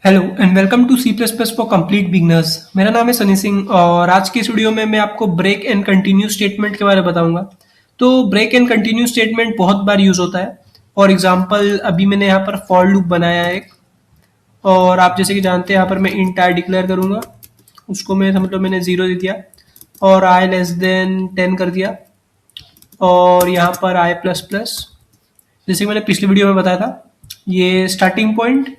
Hello and welcome to C plus plus for complete beginners. मेरा नाम है सनी सिंह और आज के इस वीडियो में मैं आपको ब्रेक एंड कंटिन्यू स्टेटमेंट के बारे में बताऊंगा। तो ब्रेक एंड कंटिन्यू स्टेटमेंट बहुत बार यूज होता है। फॉर एग्जांपल अभी मैंने यहाँ पर फॉर लूप बनाया है एक, और आप जैसे कि जानते हैं यहाँ पर मैं इंट आई डिक्लेयर करूंगा, उसको मैं समझ लो मैंने 0 दे दिया और आई लेस देन 10 कर दिया, और यहाँ पर आई प्लस प्लस जैसे कि मैंने पिछली वीडियो में बताया था, ये स्टार्टिंग पॉइंट,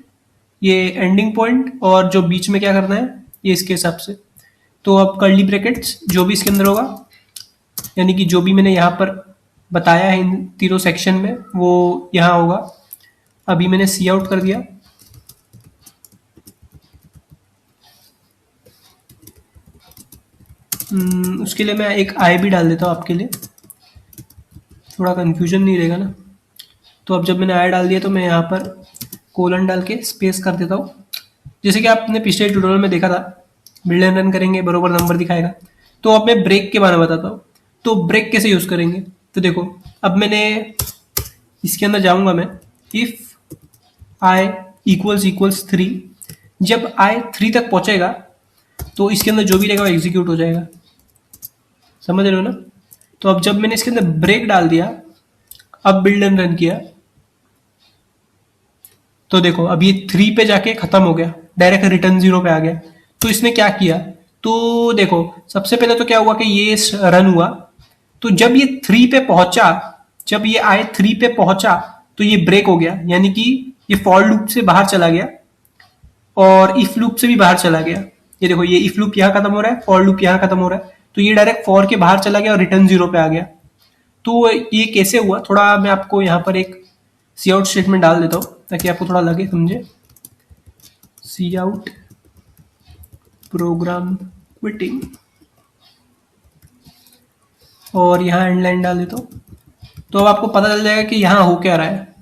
ये एंडिंग पॉइंट, और जो बीच में क्या करना है ये इसके हिसाब से। तो अब कर्ली ब्रैकेट्स जो भी इसके अंदर होगा, यानी कि जो भी मैंने यहाँ पर बताया है इन तीनों सेक्शन में वो यहाँ होगा। अभी मैंने सी आउट कर दिया। उसके लिए मैं एक आई भी डाल देता हूँ आपके लिए, थोड़ा कंफ्यूजन नहीं रहेगा ना। तो अब जब मैंने आई डाल दिया तो मैं यहाँ पर कोलन डाल के स्पेस कर देता हूँ। जैसे कि आपने पिछले ट्यूटोरियल में देखा था, बिल्ड एंड रन करेंगे बरोबर नंबर दिखाएगा। तो अब मैं ब्रेक के बारे में बताता हूँ। तो ब्रेक कैसे यूज करेंगे, तो देखो अब मैंने इसके अंदर जाऊंगा मैं, इफ आई इक्वल्स 3, जब आई 3 तक पहुंचेगा तो इसके अंदर जो भी रहेगा वो एग्जीक्यूट हो जाएगा। समझ रहे हो ना। तो अब जब मैंने इसके अंदर ब्रेक डाल दिया, अब बिल्ड एंड रन किया, तो देखो अब ये 3 पे जाके खत्म हो गया, डायरेक्ट रिटर्न 0 पे आ गया। तो इसने क्या किया, तो देखो सबसे पहले तो क्या हुआ कि ये रन हुआ। तो जब ये 3 पे पहुंचा, जब ये आए 3 पे पहुंचा तो ये ब्रेक हो गया, यानी कि ये फॉर लूप से बाहर चला गया और इफ लूप से भी बाहर चला गया। ये देखो ये इफ लूप यहाँ खत्म हो रहा है, फॉर लूप यहाँ खत्म हो रहा है, तो ये डायरेक्ट फॉर के बाहर चला गया और रिटर्न 0 पे आ गया। तो ये कैसे हुआ, थोड़ा मैं आपको यहाँ पर एक सी आउट स्टेटमेंट डाल देता हूँ ताकि आपको थोड़ा लगे समझे। सी आउट प्रोग्राम क्विटिंग, और यहाँ एंड लाइन डाल देता हूँ। तो अब आपको पता चल जाएगा कि यहाँ हो क्या रहा है।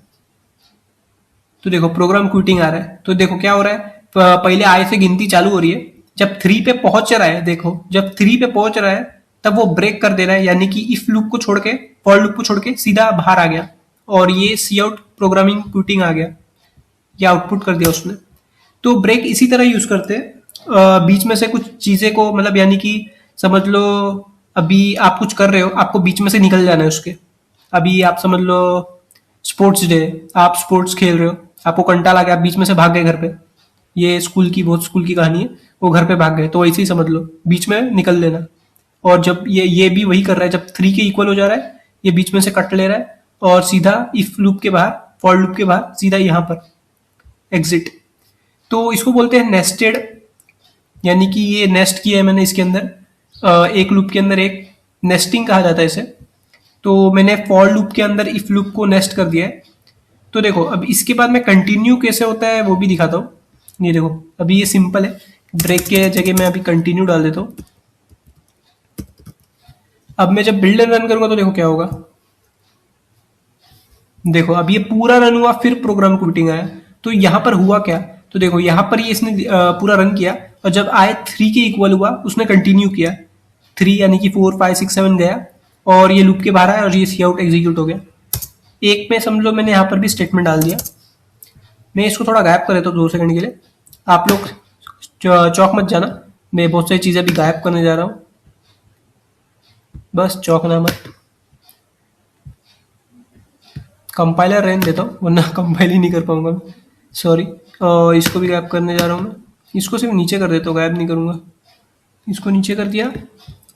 तो देखो प्रोग्राम क्विटिंग आ रहा है। तो देखो क्या हो रहा है, पहले आई से गिनती चालू हो रही है, जब 3 पे पहुंच रहा है, देखो जब 3 पे पहुंच रहा है तब वो ब्रेक कर दे रहा है, यानी कि इफ लूप को छोड़ के, फॉर लूप को छोड़ के सीधा बाहर आ गया, और ये सी आउट प्रोग्रामिंग क्विटिंग आ गया, ये आउटपुट कर दिया उसने। तो ब्रेक इसी तरह यूज करते हैं, बीच में से कुछ चीजें को, मतलब यानी कि समझ लो अभी आप कुछ कर रहे हो, आपको बीच में से निकल जाना है उसके। अभी आप समझ लो स्पोर्ट्स डे, आप स्पोर्ट्स खेल रहे हो, आपको कंटाल आ गया, आप बीच में से भाग गए घर पे। ये स्कूल की, बहुत स्कूल की कहानी है, वो घर पे भाग गए, तो ऐसे ही समझ लो बीच में निकल लेना। और जब ये भी वही कर रहा है, जब 3 के इक्वल हो जा रहा है ये बीच में से कट ले रहा है और सीधा इफ लूप के बाहर, फॉर लूप के बाहर सीधा यहाँ पर एग्जिट। तो इसको बोलते हैं नेस्टेड, यानी कि ये नेस्ट किया है मैंने इसके अंदर, एक लूप के अंदर एक, नेस्टिंग कहा जाता है इसे। तो मैंने फॉर लूप के अंदर इफ लूप को नेस्ट कर दिया है। तो देखो अब इसके बाद में कंटिन्यू कैसे होता है वो भी दिखाता हूँ। ये देखो अभी ये सिंपल है, ब्रेक के जगह मैं अभी कंटिन्यू डाल देता हूँ। अब मैं जब बिल्ड रन करूंगा तो देखो क्या होगा, देखो अब ये पूरा रन हुआ फिर प्रोग्राम क्विटिंग आया। तो यहाँ पर हुआ क्या, तो देखो यहाँ पर ये इसने पूरा रन किया, और जब आए 3 के इक्वल हुआ उसने कंटिन्यू किया, 3 यानी कि 4 5 6 7 गया, और ये लूप के बाहर आया और ये सी आउट एग्जीक्यूट हो गया। एक में समझ लो मैंने यहाँ पर भी स्टेटमेंट डाल दिया। मैं इसको थोड़ा गायब कर देता हूँ 2 सेकंड के लिए, आप लोग चौक मत जाना, मैं बहुत सारी चीजें अभी गायब करने जा रहा हूँ, बस चौकना मत। कंपाइलर रहने देता हूँ वरना कंपाइल ही नहीं कर पाऊंगा मैं, सॉरी। इसको भी गायब करने जा रहा हूँ मैं, इसको सिर्फ नीचे कर देता हूँ, गायब नहीं करूंगा। इसको नीचे कर दिया,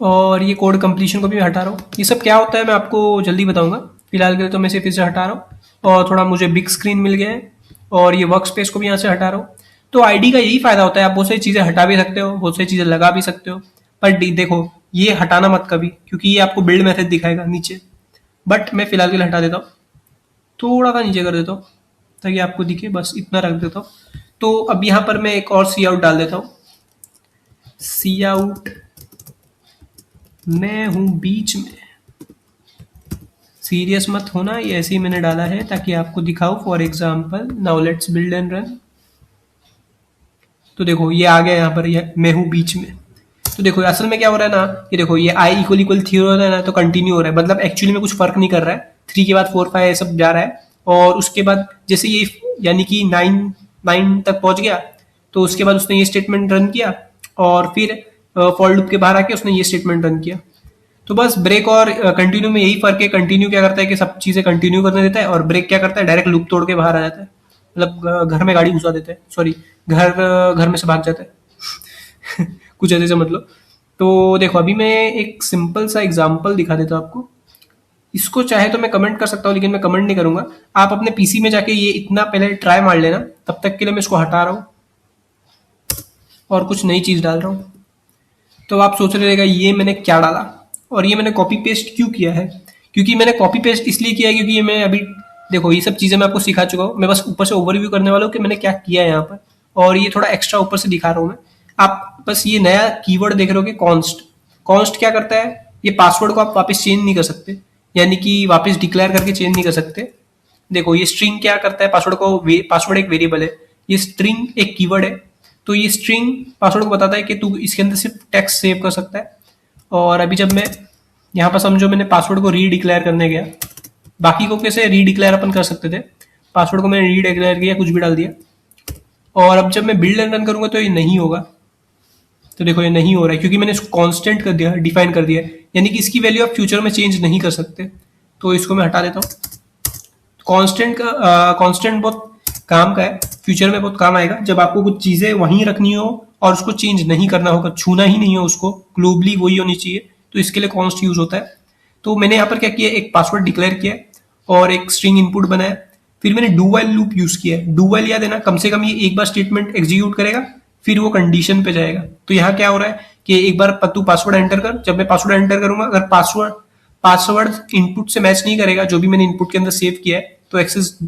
और ये कोड कंप्लीशन को भी हटा रहा हूँ। ये सब क्या होता है मैं आपको जल्दी बताऊंगा, फिलहाल के लिए तो मैं सिर्फ इसे हटा रहा हूँ। और थोड़ा मुझे बिग स्क्रीन मिल गया है, और ये वर्क स्पेस को भी यहाँ से हटा रहा हूँ। तो आईडी का यही फायदा होता है, आप बहुत सारी चीजें हटा भी सकते हो, बहुत सारी चीजें लगा भी सकते हो, पर देखो ये हटाना मत कभी, क्योंकि ये आपको बिल्ड मेथड दिखाएगा नीचे। बट मैं फिलहाल के लिए हटा देता हूँ, थोड़ा सा नीचे कर देता हूँ ताकि आपको दिखे, बस इतना रख देता हूँ। तो अब यहाँ पर मैं एक और सी आउट डाल देता हूँ, सी आउट मैं हूं बीच में। सीरियस मत होना, ये ऐसे ही मैंने डाला है ताकि आपको दिखाऊं। For example now let's build and run. तो देखो ये आ गया यहाँ पर, ये मैं हूं बीच में। तो देखो असल में क्या हो रहा है ना, ये देखो ये आई इक्वल इक्वल 3 हो रहा है ना, तो कंटिन्यू हो रहा है, मतलब एक्चुअली में कुछ फर्क नहीं कर रहा है। 3 के बाद 4 5 सब जा रहा है, और उसके बाद जैसे ये यानी कि 9 तक पहुंच गया, तो उसके बाद उसने ये स्टेटमेंट रन किया और फिर फॉर लूप के बाहर आके उसने ये स्टेटमेंट रन किया। तो बस ब्रेक और कंटिन्यू में यही फर्क है, कंटिन्यू क्या करता है कि सब चीजें कंटिन्यू करने देता है और ब्रेक क्या करता है डायरेक्ट लूप तोड़ के बाहर आ जाता है, मतलब घर में गाड़ी घुसा देता है, सॉरी घर में से भाग जाता है कुछ ऐसे से मतलब। तो देखो अभी मैं एक सिंपल सा एग्जांपल दिखा देता हूँ आपको। इसको चाहे तो मैं कमेंट कर सकता हूँ लेकिन मैं कमेंट नहीं करूंगा। आप अपने पीसी में जाके ये इतना पहले ट्राई मार लेना, तब तक के लिए मैं इसको हटा रहा हूँ और कुछ नई चीज डाल रहा हूँ। तो आप सोच रहे रहेगा ये मैंने क्या डाला और ये मैंने कॉपी पेस्ट क्यों किया है। क्योंकि मैंने कॉपी पेस्ट इसलिए किया है क्योंकि ये मैं अभी देखो ये सब चीजें मैं आपको सिखा चुका हूँ, मैं बस ऊपर से ओवरव्यू करने वाला हूँ कि मैंने क्या किया है यहाँ पर, और ये थोड़ा एक्स्ट्रा ऊपर से दिखा रहा हूँ मैं। आप बस ये नया कीवर्ड देख रहे हो कि कॉन्स्ट। कॉन्स्ट क्या करता है, ये पासवर्ड को आप वापस चेंज नहीं कर सकते, यानी कि वापस डिक्लेयर करके चेंज नहीं कर सकते। देखो ये स्ट्रिंग क्या करता है, पासवर्ड एक वेरिएबल है, ये स्ट्रिंग एक कीवर्ड है। तो ये स्ट्रिंग पासवर्ड को बताता है कि तू इसके अंदर सिर्फ टेक्स्ट सेव कर सकता है। और अभी जब मैं यहाँ पर समझो मैंने पासवर्ड को रीडिक्लेयर करने गया, बाकी को कैसे रीडिक्लेयर अपन कर सकते थे, पासवर्ड को मैंने रीडिक्लेयर किया, कुछ भी डाल दिया, और अब जब मैं बिल्ड एंड रन करूंगा तो ये नहीं होगा। तो देखो ये नहीं हो रहा है क्योंकि मैंने इसको कांस्टेंट कर दिया, डिफाइन कर दिया, यानी कि इसकी वैल्यू आप फ्यूचर में चेंज नहीं कर सकते। तो इसको मैं हटा देता हूँ। कांस्टेंट बहुत काम का है, फ्यूचर में बहुत काम आएगा जब आपको कुछ चीजें वहीं रखनी हो और उसको चेंज नहीं करना होगा, छूना ही नहीं हो उसको, ग्लोबली वही होनी चाहिए, तो इसके लिए कॉन्स्ट यूज होता है। तो मैंने यहाँ पर क्या किया, एक पासवर्ड डिक्लेयर किया और एक स्ट्रिंग इनपुट बनाया, फिर मैंने डू वाइल लूप यूज किया है। डू वाइल याद है ना, कम से कम ये एक बार स्टेटमेंट एग्जीक्यूट करेगा फिर वो कंडीशन पे जाएगा। तो यहाँ क्या हो रहा है कि एक बार तू पासवर्ड एंटर कर, जब मैं पासवर्ड एंटर करूंगा अगर पासवर्ड इनपुट से मैच नहीं करेगा जो भी मैंने इनपुट के अंदर सेव किया है तो एक्सेस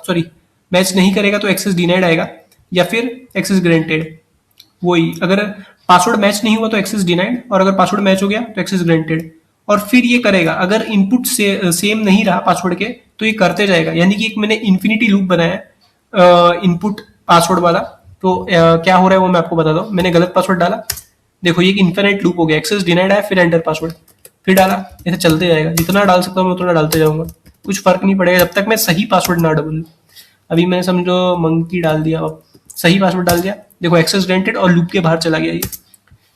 सॉरी मैच नहीं करेगा तो एक्सेस डिनाइड आएगा या फिर एक्सेस ग्रांटेड। वही अगर पासवर्ड मैच नहीं हुआ तो एक्सेस डिनाइड, और अगर पासवर्ड मैच हो गया तो एक्सेस ग्रांटेड। और फिर ये करेगा अगर इनपुट से सेम नहीं रहा पासवर्ड के तो ये करते जाएगा, यानी कि एक मैंने इन्फिनिटी लूप बनाया इनपुट पासवर्ड वाला। तो क्या हो रहा है वो मैं आपको बताता हूँ। मैंने गलत पासवर्ड डाला, देखो ये एक इन्फिनिट लूप हो गया, एक्सेस डिनाइड आया फिर एंटर पासवर्ड, फिर डाला, ऐसे चलते जाएगा, जितना डाल सकता हूँ मैं उतना डालते जाऊंगा, कुछ फर्क नहीं पड़ेगा जब तक मैं सही पासवर्ड ना डालूं। अभी मैंने समझो मंकी डाल दिया, अब सही पासवर्ड डाल दिया, देखो एक्सेस ग्रांटेड और लूप के बाहर चला गया ये।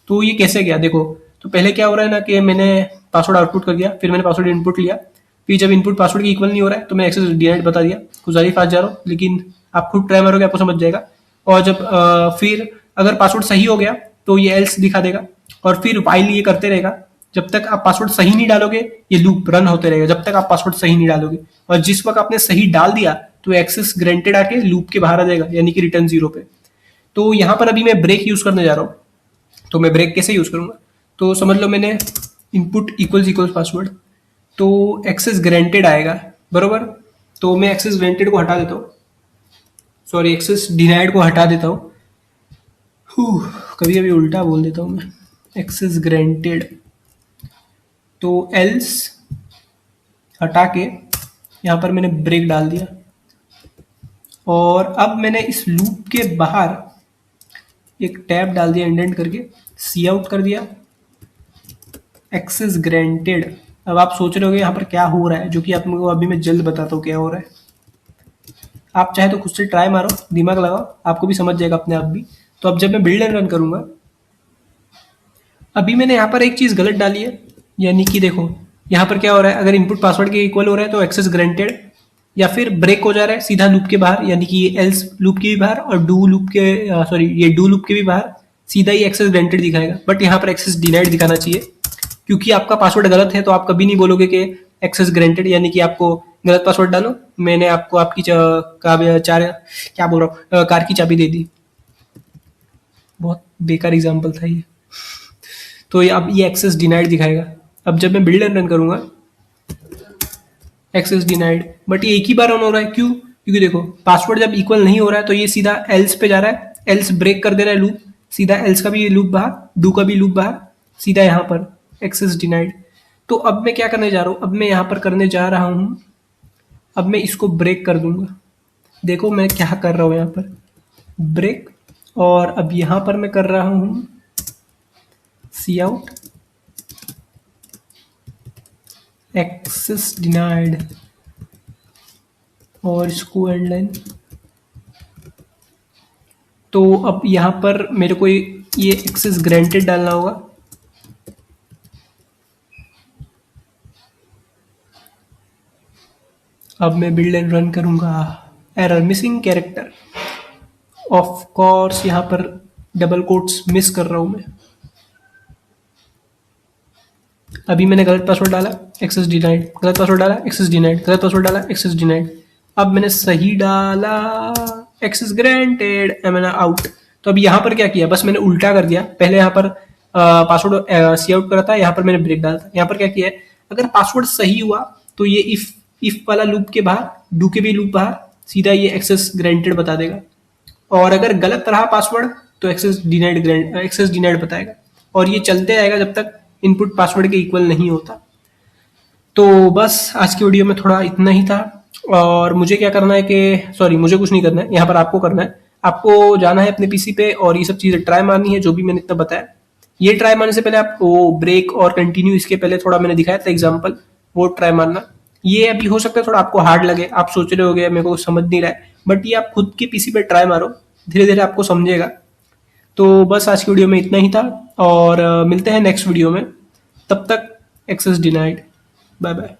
तो ये कैसे गया देखो, तो पहले क्या हो रहा है ना कि मैंने पासवर्ड आउटपुट कर दिया, फिर मैंने पासवर्ड इनपुट लिया, फिर जब इनपुट पासवर्ड के इक्वल नहीं हो रहा है तो मैं एक्सेस डिनाइड बता दिया, कुछ ज्यादा फास्ट जा रहा हूँ लेकिन आप खुद ट्राई मारोगे आपको समझ जाएगा। और जब फिर अगर पासवर्ड सही हो गया तो ये एल्स दिखा देगा, और फिर वाइल ये करते रहेगा जब तक आप पासवर्ड सही नहीं डालोगे, ये लूप रन होते रहेगा जब तक आप पासवर्ड सही नहीं डालोगे। और जिस वक्त आपने सही डाल दिया तो एक्सेस ग्रांटेड आके लूप के बाहर आ जाएगा, यानी कि रिटर्न 0 पे। तो यहाँ पर अभी मैं ब्रेक यूज करने जा रहा हूँ, तो मैं ब्रेक कैसे यूज करूंगा, तो समझ लो मैंने इनपुट इक्वल्स पासवर्ड, तो एक्सेस ग्रांटेड आएगा बरोबर। तो मैं एक्सेस ग्रांटेड को हटा देता हूँ, सॉरी एक्सेस डिनाइड को हटा देता हूँ, कभी कभी उल्टा बोल देता हूँ मैं, एक्सेस ग्रांटेड, तो एल्स हटा के यहाँ पर मैंने ब्रेक डाल दिया, और अब मैंने इस लूप के बाहर एक टैब डाल दिया इंडेंट करके, सी आउट कर दिया, एक्सेस ग्रांटेड। अब आप सोच रहे होगे यहाँ पर क्या हो रहा है, जो कि आपको अभी मैं जल्द बताता हूँ क्या हो रहा है। आप चाहे तो खुद से ट्राई मारो, दिमाग लगाओ, आपको भी समझ जाएगा अपने आप भी। तो अब जब मैं बिल्ड एंड रन करूंगा, अभी मैंने यहाँ पर एक चीज गलत डाली है, यानी कि देखो यहाँ पर क्या हो रहा है, अगर इनपुट पासवर्ड के इक्वल हो रहा है तो एक्सेस ग्रांटेड, या फिर ब्रेक हो जा रहा है सीधा लूप के बाहर, यानी कि एल्स लूप के भी बाहर और डू लूप के सॉरी ये डू लूप के भी बाहर सीधा ही एक्सेस ग्रांटेड दिखाएगा, बट यहाँ पर एक्सेस डिनाइड दिखाना चाहिए क्योंकि आपका पासवर्ड गलत है। तो आप कभी नहीं बोलोगे कि एक्सेस ग्रांटेड, यानी कि आपको गलत पासवर्ड डालो, मैंने आपको आपकी क्या बोल रहा हूँ कार की चाबी दे दी, बहुत बेकार एग्जाम्पल था ये। तो अब ये एक्सेस डिनाइड दिखाएगा। अब जब मैं बिल्ड एंड रन करूंगा, एक्सेस डिनाइड, बट ये एक ही बार ऑन हो रहा है, क्यों, क्योंकि देखो पासवर्ड जब इक्वल नहीं हो रहा है तो ये सीधा एल्स पे जा रहा है, एल्स ब्रेक कर दे रहा है लूप, सीधा एल्स का भी लूप बाहर, डू का भी लूप बाहर, सीधा यहाँ पर एक्सेस डिनाइड। तो अब मैं क्या करने जा रहा हूँ, अब मैं यहाँ पर करने जा रहा हूँ, अब मैं इसको ब्रेक कर दूंगा। देखो मैं क्या कर रहा हूँ यहाँ पर, ब्रेक, और अब यहाँ पर मैं कर रहा हूँ सी आउट, एक्सेस डिनाइड, और इसको एंड लाइन, तो अब यहाँ पर मेरे को ये एक्सेस ग्रांटेड डालना होगा। अब मैं बिल्ड एंड रन करूंगा। Error missing character. Of course यहाँ पर डबल कोट्स मिस कर रहा हूं मैं। अभी मैंने गलत पासवर्ड डाला, एक्सेस डिनाइड, गलत पासवर्ड डाला, एक्सेस डिनाइड, गलत पासवर्ड डाला, एक्सेस डिनाइड। अब मैंने सही डाला, एक्सेस ग्रांटेड, मैंने आउट। तो अब यहाँ पर क्या किया, बस मैंने उल्टा कर दिया। पहले यहाँ पर पासवर्ड सी आउट करा था, यहाँ पर मैंने ब्रेक डाला था। यहाँ पर क्या किया है, अगर पासवर्ड सही हुआ तो ये इफ वाला लूप के बाहर, डू के भी लूप बाहर, सीधा ये एक्सेस ग्रांटेड बता देगा। और अगर गलत रहा पासवर्ड तो एक्सेस डिनाइड बताएगा। और ये चलते रहेगा जब तक इनपुट पासवर्ड के इक्वल नहीं होता। तो बस आज की वीडियो में थोड़ा इतना ही था। और मुझे क्या करना है कि सॉरी, मुझे कुछ नहीं करना है, यहाँ पर आपको करना है। आपको जाना है अपने पीसी पे और ये सब चीजें ट्राई मारनी है जो भी मैंने इतना बताया। ये ट्राई मारने से पहले आप वो ब्रेक और कंटिन्यू, इसके पहले थोड़ा मैंने दिखाया था एग्जाम्पल, वो ट्राई मारना। ये अभी हो सकता है थोड़ा आपको हार्ड लगे, आप सोच रहे होगे मेरे को समझ नहीं रहा है, बट ये आप खुद के पीसी पे ट्राई मारो, धीरे धीरे आपको समझेगा। तो बस आज की वीडियो में इतना ही था और मिलते हैं नेक्स्ट वीडियो में। तब तक एक्सेस डिनाइड, बाय बाय।